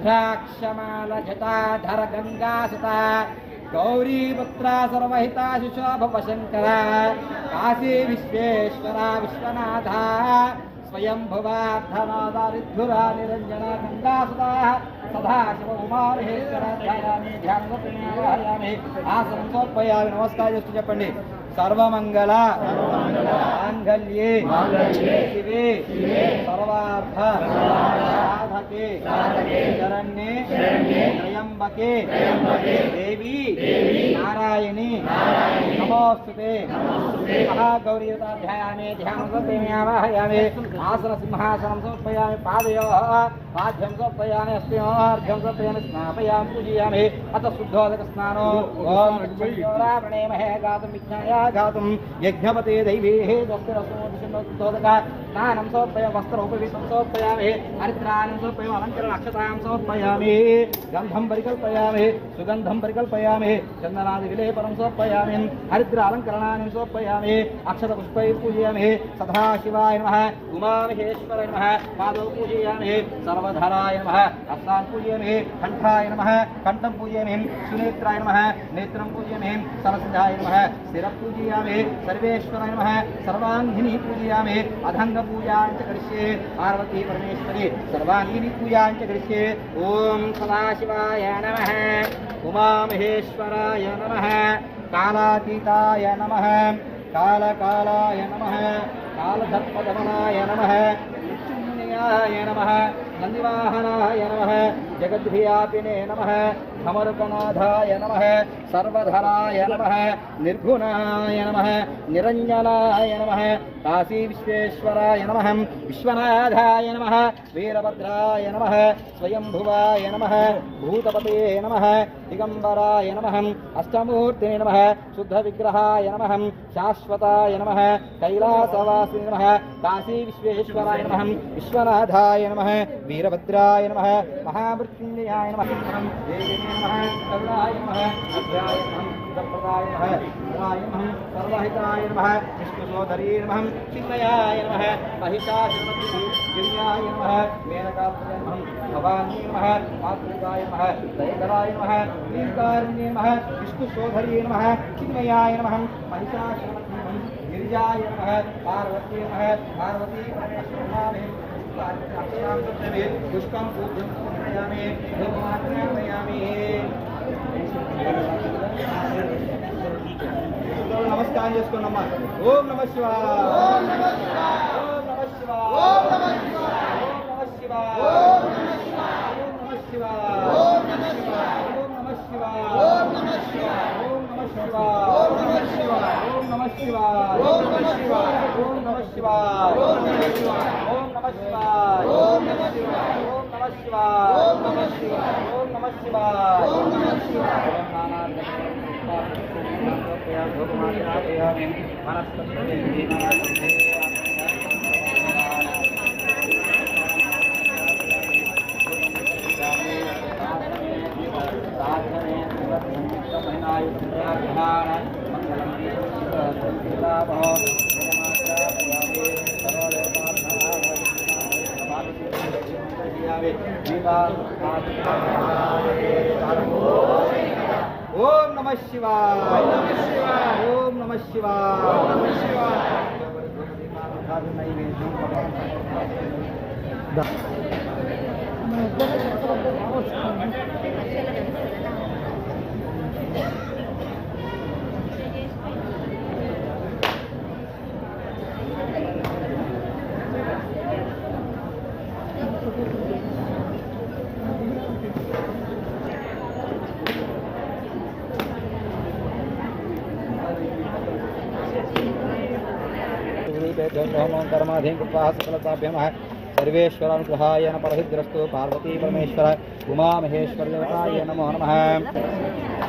रुद्राक्षमालजटाधर गंगासुता गौरीपुत्रा सर्वहिता शुशोभवशंकरा काशी विश्वेश्वरा विश्वनाथा स्वयंभुवार्धनादारिद्धुरा निरंजना गंगासुता सदाशिव उमामहेश्वरा ध्यायामि ध्यानवयामि आसनं समर्पयामि नमस्कार చెప్పండి सर्वमंगल मांगल्ये शिवे सर्वार्थ साधके शरण्ये त्र्यंबके देवी नारायणी नमोस्तुते महागौरीताध्यायामे ध्यानवयामि आसन सिंहासनं समर्पयामि पादयोः पाद्यं समर्पयामि अस्मिन् समर्पयामि स्नापयामि पूजयामि अथ शुद्धोदक स्नानो ओम प्रणेमहे गातुं विज्ञाय गातुं यज्ञपते दैवीः स्वस्तिरसोदका स्नानं समर्पयामि वस्त्रोपवीतं समर्पयामि हरिद्रानं समर्पयामि अलङ्करण अक्षतां समर्पयामि गन्धं परिकल्पयामि सुगन्धं परिकल्पयामि चन्दनादिविलेपनं समर्पयामि हरिद्र अलङ्करणानि समर्पयामि अक्षतपुष्पैः पूजयामि सदाशिवाय नमः उमामहेश्वराय नमः पादौ पूजयामि सर्वधराय नमः हस्तान् पूजयामि कण्ठाय नमः कण्ठं पूजयामि सुनेत्राय नमः नेत्रं पूजयामि सरसिद्धाय नमः शिरः पूजयामि सर्वेश्वराय नमः सर्वाङ्गिनी पूजयामि अधङ्गपूजां च करिष्ये पार्वती परमेश्वरी सर्वाङ्गिनी पूजां च करिष्ये ॐ सदाशिवाय नमः उमामहेश्वराय नमः कालातीताय नमः कालकालाय नमः कालधर्मदमनाय नमः मृत्युंजयाय नमः नन्दिवाहनाय नमः जगद्व्यापिने नमः धमरुकनाथाय नमः सर्वधराय नमः निर्गुणाय नमः निरञ्जनाय नमः काशी विश्वेश्वराय नमः विश्वनाथाय नमः वीरभद्राय नमः स्वयंभुवाय नमः भूतपते नमः दिगंबराय नमः अष्टमूर्तिने नमः शुद्धविग्रहाय नमः शाश्वताय नमः कैलासवासिने नमः काशी विश्वेश्वराय नमः विश्वनाथाय नमः वीरभद्राय नमः महामृत्युंजयाय नमः देवीने नमः करुणाय नमः अभ्याय नमः सुखप्रदाय नमः शिवाय नमः सर्वहिताय नमः विष्णुसोदरी नमः चिन्मयाय नमः महिषासुरमर्दिन्याय नमः मेनकाप्तये नमः भवानी नमः मातृकाय नमः दयकराय नमः नीलकारुण्ये नमः विष्णुसोदरी नमः चिन्मयाय नमः महिषासुरमर्दिन्याय नमः गिरिजाय नमः पार्वती नमः पार्वती परमेश्वराय पुष्पं पूज्यं समर्पयामि धूपमाग्रयामि नमस्कार చేసుకోండమ్మా ఓం నమః శివాయ ఓం నమః శివాయ ఓం నమః శివాయ ఓం నమః శివాయ ఓం నమః శివాయ ఓం నమః శివాయ ఓం నమః శివాయ ఓం నమః శివాయ ఓం నమః శివాయ ఓం నమః శివాయ ఓం నమః శివాయ ఓం నమః శివాయ ఓం నమః శివాయ ఓం నమః శివాయ ఓం నమః శివాయ ఓం నమః శివాయ ఓం నమః శివాయ ओम नमः शिवाय ओम नमः शिवाय ओम नमः शिवाय कर्माधीन कृपा सकलताभ्यम सर्वेश्वरानुग्रहाय न परहिद्रस्तु पार्वती परमेश्वर उमा महेश्वर देवताय नमो नमः।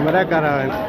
कैमरा कर रहा है।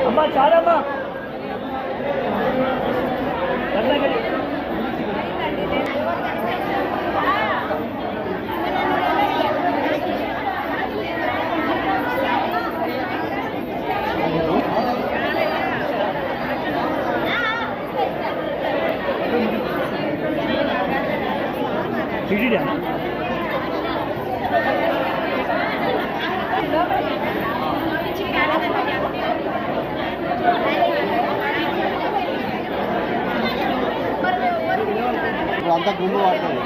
అమ్మా చాలమ్మా అంతా గుండు వాడుతుంది.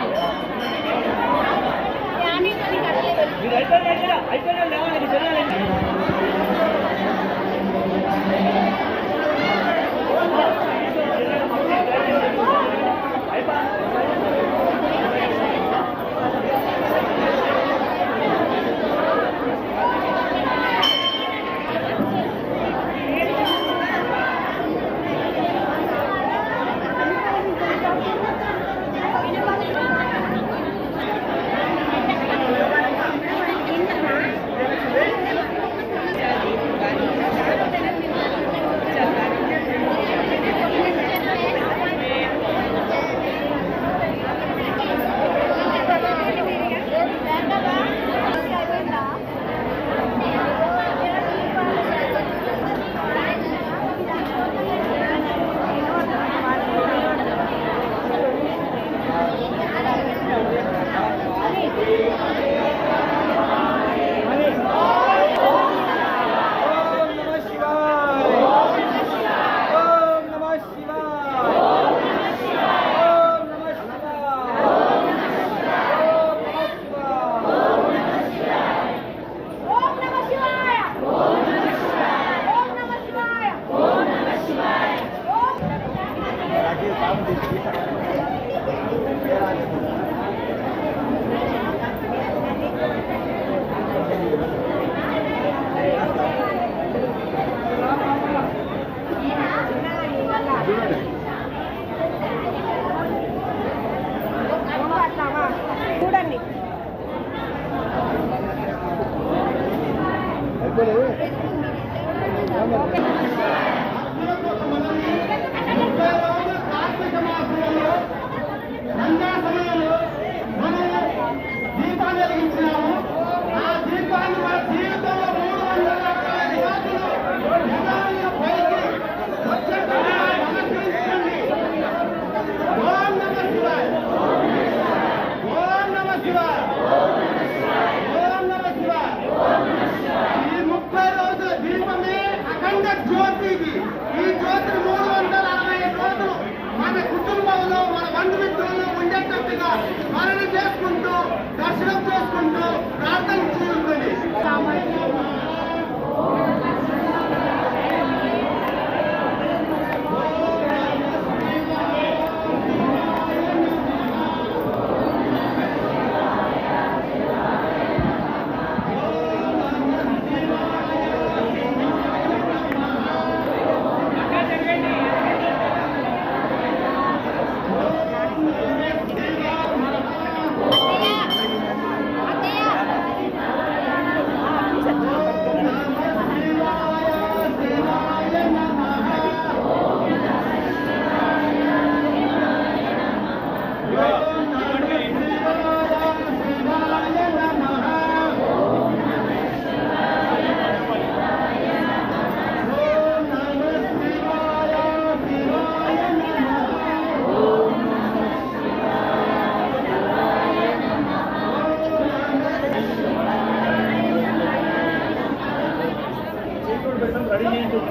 ఓం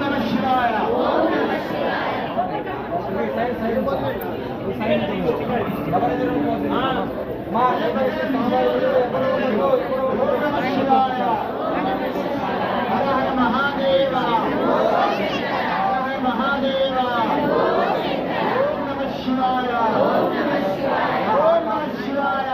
నమః శివాయ. మహాదేవ మహాదేవ. ఓం నమః శివాయ. ఓం నమః శివాయ.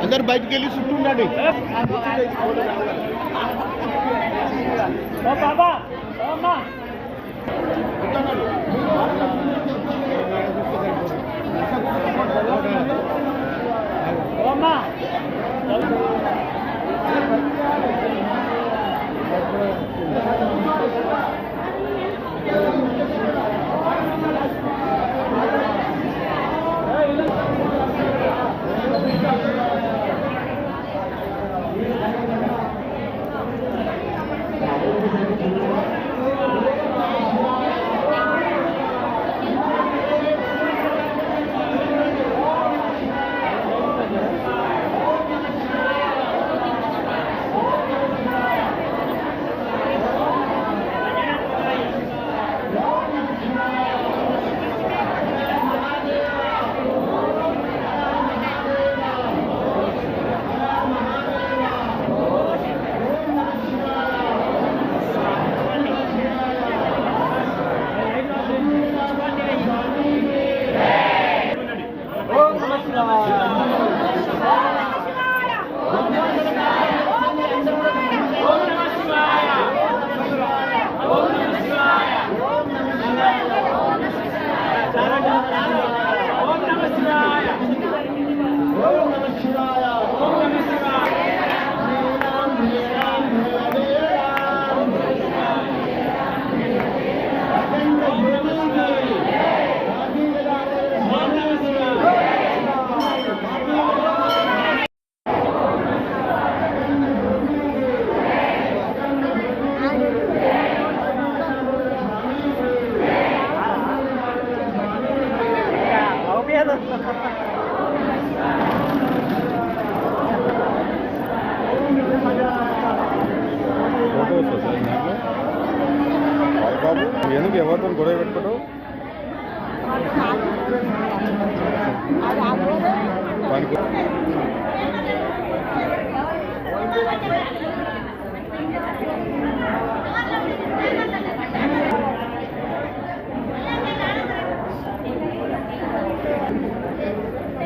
అందరు బయటికి వెళ్ళి చుట్టూ ఉండండి. బాబు ఎందుకు ఎవరితో గొడవ పెట్టుకుంటావు?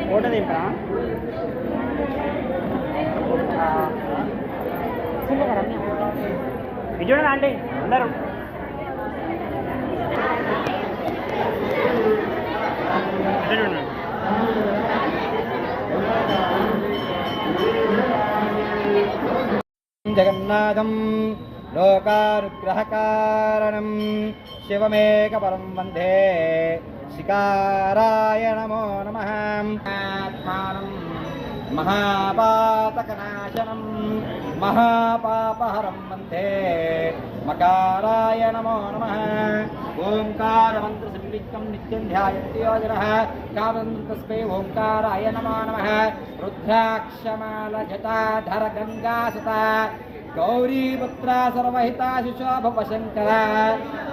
ఫోటో దింపరా? ఇది చూడండి ఆంటీ అందరూ జగన్నాథం లోకానుగ్రహకారణం శివమేకపరం వందే శికారాయ నమో నమః. ఆత్మానం మహాపాతకనాశనం మహాపాపహరం వందే మకారాయ నమో నమః. ఓంకారమంత్ర సంయుక్తం నిత్యం ధ్యాయంతి యోజనః కామంత్ర తస్మై ఓంకారాయ నమో నమః. రుద్రాక్షమాల జటాధర గంగాసుత గౌరీపుత్ర సర్వహిత శిశోభవ శంకర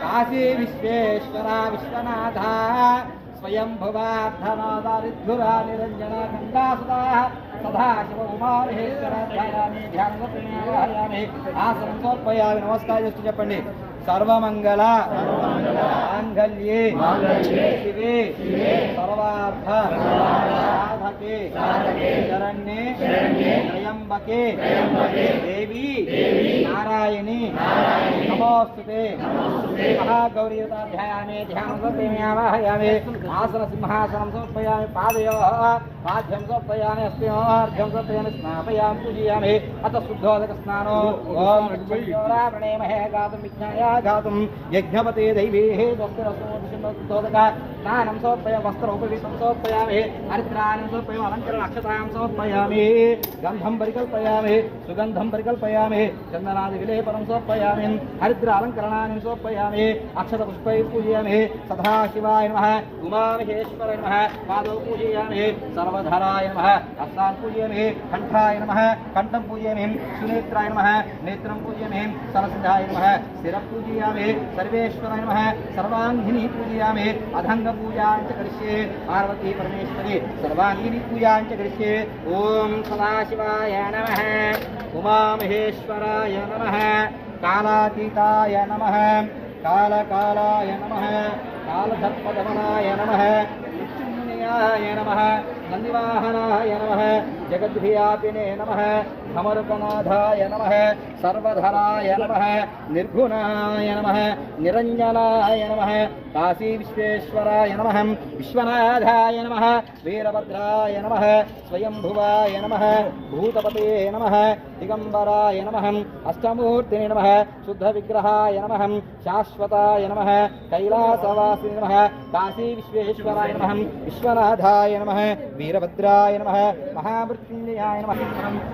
కాశీ విశ్వేశ్వర విశ్వనాథ స్వయంభువార్థనాదారిద్ధురా నిరంజన గంగాసుత సదాశివ ఉమామహేశ్వర ధ్యాయామి ధ్యానయామి ఆసనం సమర్పయామి. నమస్కారం చేస్తూ చెప్పండి. సర్వమంగళ మాంగళ్యే శివే సర్వార్థ సాధకే శరణ్యే त्र्यंबके देवी नारायणी नमोस्तुते महागौरी ध्यायामि ध्यानमेवाहयामि आसन सिंहासनं समर्पयामि पादयोः पाद्यं समर्पयामि अस्मिन् समर्पयामि स्नापयामि पूजयामि अथ शुद्धोदक स्नानो ओम प्रणेमहे गातुं विज्ञाय गातुं यज्ञपते दैवीः शुद्धोदक स्नानं समर्पयामि वस्त्रोपवीतं समर्पयामि हरिद्राणं समर्पयामि अलङ्करण अक्षतां समर्पयामि गन्धं परिकल्पयामि सुगन्धं परिकल्पयामि चन्दनादिविलेपनं समर्पयामि हरिद्र अलङ्करणानि समर्पयामि अक्षतपुष्पैः पूजयामि सदाशिवाय नमः उमामहेश्वराय नमः पादौ पूजयामि सर्वधराय नमः हस्तान् पूजयामि कण्ठाय नमः कण्ठं पूजयामि सुनेत्राय नमः नेत्रं पूजयामि सरसिद्धाय नमः शिरः पूजयामि सर्वेश्वराय नमः सर्वाङ्गिनी पूजयामि अधङ्गपूजां च करिष्ये पार्वती परमेश्वरी सर्वाङ्गिनी पूजां च करिष्ये ॐ सदाशिवाय नमः उमामहेश्वराय नमः कालातीताय नमः कालकालाय नमः कालधर्पदमनाय नमः मृत्युंजयाय नमः नन्दिवाहनाय नमः जगद्व्यापिने नमः धमरुकनाथाय नमः सर्वधराय नमः निर्गुणाय नमः निरञ्जनाय नमः काशी विश्वेश्वराय नमः विश्वनाथाय नमः वीरभद्राय नमः स्वयंभुवाय नमः भूतपते नमः दिगंबराय नमः अष्टमूर्तिने नमः शुद्धविग्रहाय नमः शाश्वताय नमः कैलासवासिने नमः काशी विश्वेश्वराय नमः विश्वनाथाय नमः वीरभद्राय नमः महामृत्युंजयाय नमः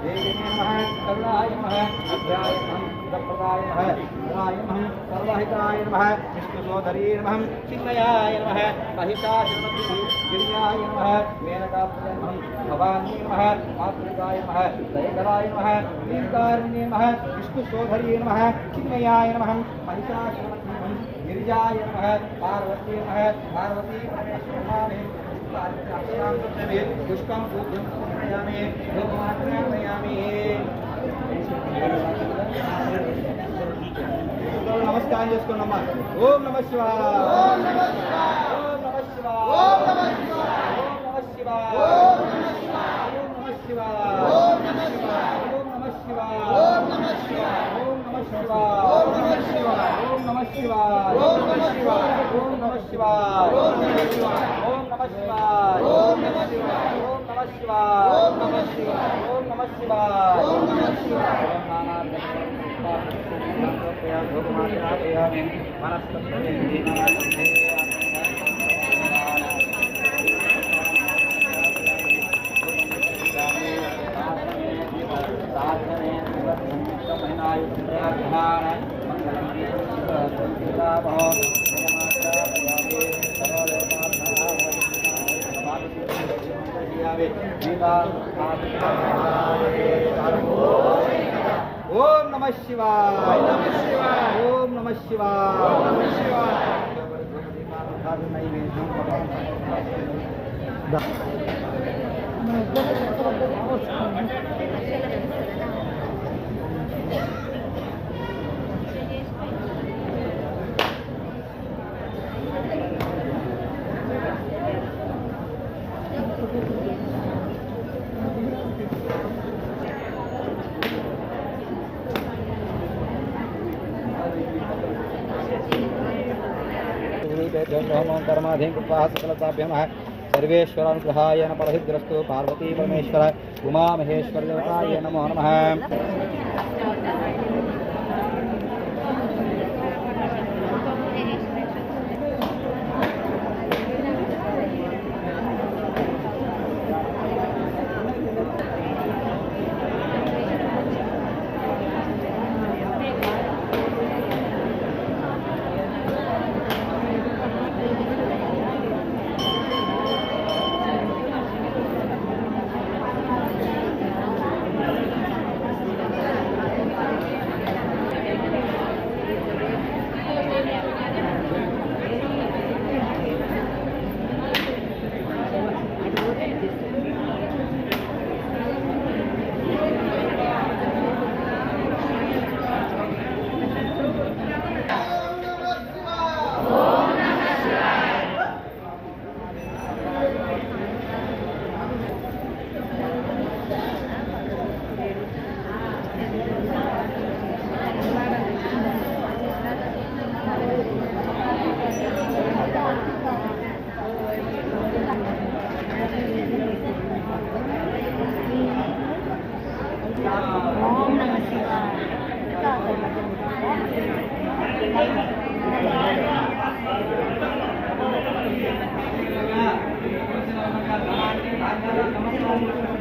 देवीने नमः करुणाय नमः अभ्याय नमः प्रदाय नमः रुद्राय नमः सर्वहिताय नमः विष्णुसोदरी नमः चिन्मयाय नमः महिषासुरमर्दिनी नमः मेनकाप्तये नमः भवानी नमः मातृकाय नमः दयकराय नमः दीर्घकारुण्ये नमः विष्णुसोदरी नमः चिन्मयाय नमः महिषासुरमर्दिनी गिरिजाय नमः पार्वती नमः पार्वती पुष्पं पूज्यं समर्पयामि धूपमात्रयामि नमस्कार చేసుకోండమ్మా ఓం నమః శివాయ ఓం నమః శివాయ ఓం నమః శివాయ ఓం నమః శివాయ ఓం నమః శివాయ ఓం నమః శివాయ ఓం నమః శివాయ ఓం నమః శివాయ ఓం నమః శివాయ ఓం నమః శివాయ ఓం నమః శివాయ ఓం నమః శివాయ ఓం నమః శివాయ ఓం నమః శివాయ ఓం నమః శివాయ ఓం నమః శివాయ ఓం నమః శివాయ ఓం నమః శివాయ ओम नमः शिवाय ओम नमः शिवाय ओम नमः शिवाय कर्माधीन कृपा सकलताभ्यः सर्वेश्वरानुग्रहाय परहिद्रस्तु पार्वती परमेश्वर उमा महेश्वर देवताय नमो नमः। సమస్తం